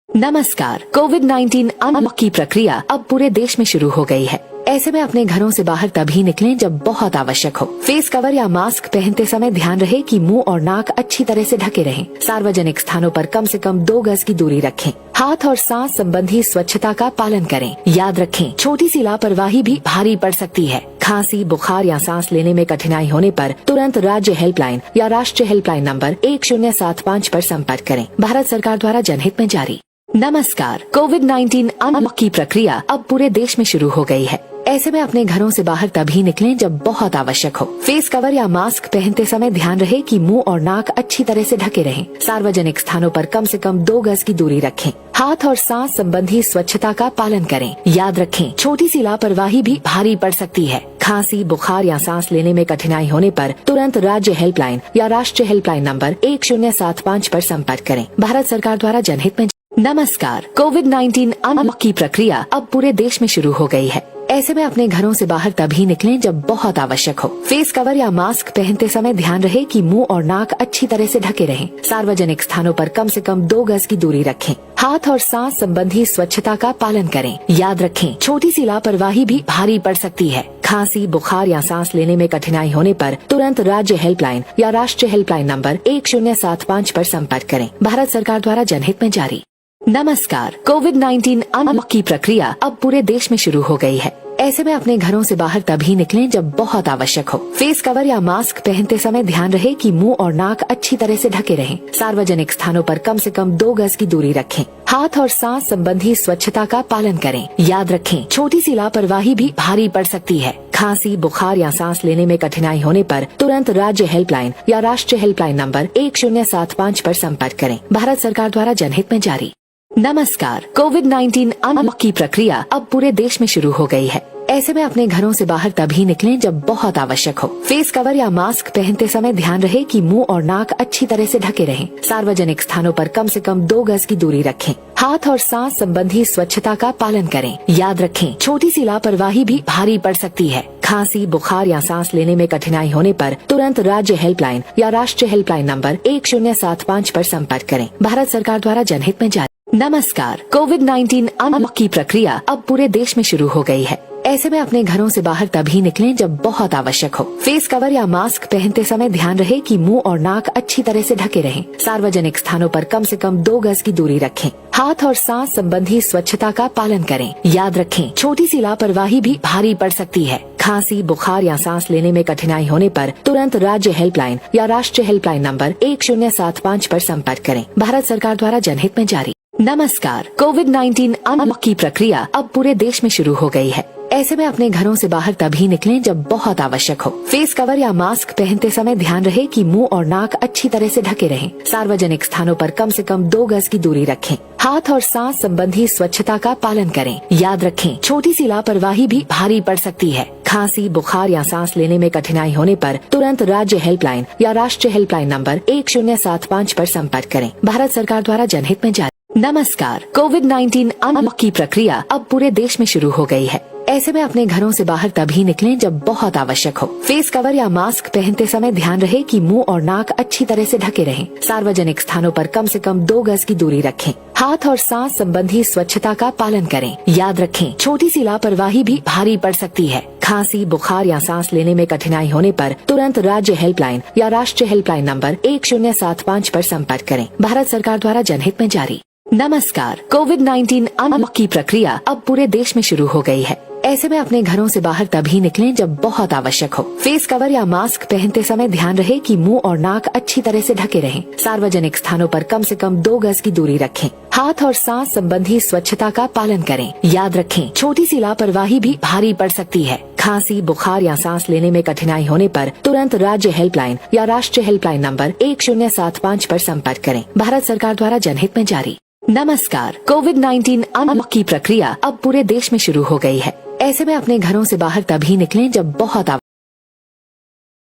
नमस्कार। कोविड-19 अनलॉक की प्रक्रिया अब पूरे देश में शुरू हो गई है। ऐसे में अपने घरों से बाहर तभी निकलें जब बहुत आवश्यक हो। फेस कवर या मास्क पहनते समय ध्यान रहे कि मुंह और नाक अच्छी तरह से ढके रहें। सार्वजनिक स्थानों पर कम से कम 2 गज की दूरी रखें। हाथ और सांस संबंधी स्वच्छता का पालन करें। याद रखें, छोटी सी लापरवाही भी भारी पड़ सकती है। खांसी, बुखार या सांस लेने में कठिनाई होने पर तुरंत राज्य हेल्पलाइन या राष्ट्रीय हेल्पलाइन नंबर 1075 पर संपर्क करें। भारत सरकार द्वारा जनहित में जारी। नमस्कार। कोविड-19 अनलॉक की प्रक्रिया अब पूरे देश में शुरू हो गई है। ऐसे में अपने घरों से बाहर तभी निकलें जब बहुत आवश्यक हो। फेस कवर या मास्क पहनते समय ध्यान रहे कि मुंह और नाक अच्छी तरह से ढके रहें। सार्वजनिक स्थानों पर कम से कम 2 गज की दूरी रखें। हाथ और सांस संबंधी स्वच्छता का पालन करें। याद रखें, छोटी सी लापरवाही भी भारी पड़ सकती है। खांसी, बुखार या सांस लेने में कठिनाई होने पर तुरंत राज्य हेल्पलाइन या राष्ट्रीय हेल्पलाइन नंबर 1075 पर संपर्क करें। भारत सरकार द्वारा जनहित में। नमस्कार। कोविड-19 अनलॉक की प्रक्रिया अब पूरे देश में शुरू हो गई है। ऐसे में अपने घरों से बाहर तभी निकलें जब बहुत आवश्यक हो। फेस कवर या मास्क पहनते समय ध्यान रहे कि मुंह और नाक अच्छी तरह से ढके रहें। सार्वजनिक स्थानों पर कम से कम 2 गज की दूरी रखें। हाथ और सांस संबंधी स्वच्छता का पालन करें। याद रखें, छोटी सी लापरवाही भी भारी पड़ सकती है। खांसी, बुखार या सांस लेने में कठिनाई होने पर तुरंत राज्य हेल्पलाइन या राष्ट्रीय हेल्पलाइन नंबर 1075 पर संपर्क करें। भारत सरकार द्वारा जनहित में जारी। नमस्कार। कोविड-19 अनलॉक की प्रक्रिया अब पूरे देश में शुरू हो गई है। ऐसे में अपने घरों से बाहर तभी निकलें जब बहुत आवश्यक हो। फेस कवर या मास्क पहनते समय ध्यान रहे कि मुंह और नाक अच्छी तरह से ढके रहें। सार्वजनिक स्थानों पर कम से कम 2 गज की दूरी रखें। हाथ और सांस संबंधी स्वच्छता का पालन करें। याद रखें, छोटी सी लापरवाही भी भारी पड़ सकती है। खांसी, बुखार या सांस लेने में कठिनाई होने पर तुरंत राज्य हेल्पलाइन या राष्ट्रीय हेल्पलाइन नंबर 1075 पर संपर्क करें। भारत सरकार द्वारा जनहित में जारी। नमस्कार। कोविड-19 अनलॉक की प्रक्रिया अब पूरे देश में शुरू हो गई है। ऐसे में अपने घरों से बाहर तभी निकलें जब बहुत आवश्यक हो। फेस कवर या मास्क पहनते समय ध्यान रहे कि मुंह और नाक अच्छी तरह से ढके रहें। सार्वजनिक स्थानों पर कम से कम 2 गज की दूरी रखें। हाथ और सांस संबंधी स्वच्छता का पालन करें। याद रखें, छोटी सी लापरवाही भी भारी पड़ सकती है। खांसी, बुखार या सांस लेने में कठिनाई होने पर तुरंत राज्य हेल्पलाइन या राष्ट्रीय हेल्पलाइन नंबर 1075 पर संपर्क करें। भारत सरकार द्वारा जनहित में जारी। नमस्कार। कोविड-19 अनलॉक की प्रक्रिया अब पूरे देश में शुरू हो गई है। ऐसे में अपने घरों से बाहर तभी निकलें जब बहुत आवश्यक हो। फेस कवर या मास्क पहनते समय ध्यान रहे कि मुंह और नाक अच्छी तरह से ढके रहें। सार्वजनिक स्थानों पर कम से कम 2 गज की दूरी रखें। हाथ और सांस संबंधी स्वच्छता का पालन करें। याद रखें, छोटी सी लापरवाही भी भारी पड़ सकती है। खांसी, बुखार या सांस लेने में कठिनाई होने पर तुरंत राज्य हेल्पलाइन या राष्ट्रीय हेल्पलाइन नंबर 1075 पर संपर्क करें। भारत सरकार द्वारा जनहित में जारी। नमस्कार। कोविड-19 अनलॉक की प्रक्रिया अब पूरे देश में शुरू हो गई है। ऐसे में अपने घरों से बाहर तभी निकलें जब बहुत आवश्यक हो। फेस कवर या मास्क पहनते समय ध्यान रहे कि मुंह और नाक अच्छी तरह से ढके रहें। सार्वजनिक स्थानों पर कम से कम 2 गज की दूरी रखें। हाथ और सांस संबंधी स्वच्छता का पालन करें। याद रखें, छोटी सी लापरवाही भी भारी पड़ सकती है। खांसी, बुखार या सांस लेने में कठिनाई होने पर तुरंत राज्य हेल्पलाइन या राष्ट्रीय हेल्पलाइन नंबर 1075 पर संपर्क करें। भारत सरकार द्वारा जनहित में जारी। नमस्कार। कोविड-19 अनलॉक की प्रक्रिया अब पूरे देश में शुरू हो गई है। ऐसे में अपने घरों से बाहर तभी निकलें जब बहुत आवश्यक हो। फेस कवर या मास्क पहनते समय ध्यान रहे कि मुंह और नाक अच्छी तरह से ढके रहें। सार्वजनिक स्थानों पर कम से कम 2 गज की दूरी रखें। हाथ और सांस संबंधी स्वच्छता का पालन करें। याद रखें, छोटी सी लापरवाही भी भारी पड़ सकती है। खांसी, बुखार या सांस लेने में कठिनाई होने पर तुरंत राज्य हेल्पलाइन या राष्ट्रीय हेल्पलाइन नंबर 1075 पर संपर्क करें। भारत सरकार द्वारा जनहित में जारी। नमस्कार। कोविड-19 अनलॉक की प्रक्रिया अब पूरे देश में शुरू हो गई है। ऐसे में अपने घरों से बाहर तभी निकलें जब बहुत आवश्यक हो। फेस कवर या मास्क पहनते समय ध्यान रहे कि मुंह और नाक अच्छी तरह से ढके रहें। सार्वजनिक स्थानों पर कम से कम 2 गज की दूरी रखें। हाथ और सांस संबंधी स्वच्छता का पालन करें। याद रखें, छोटी सी लापरवाही भी भारी पड़ सकती है। खांसी, बुखार या सांस लेने में कठिनाई होने पर तुरंत राज्य हेल्पलाइन या राष्ट्रीय हेल्पलाइन नंबर 1075 पर संपर्क करें। भारत सरकार द्वारा जनहित में जारी। नमस्कार। कोविड-19 अनलॉक की प्रक्रिया अब पूरे देश में शुरू हो गई है। ऐसे में अपने घरों से बाहर तभी निकलें जब बहुत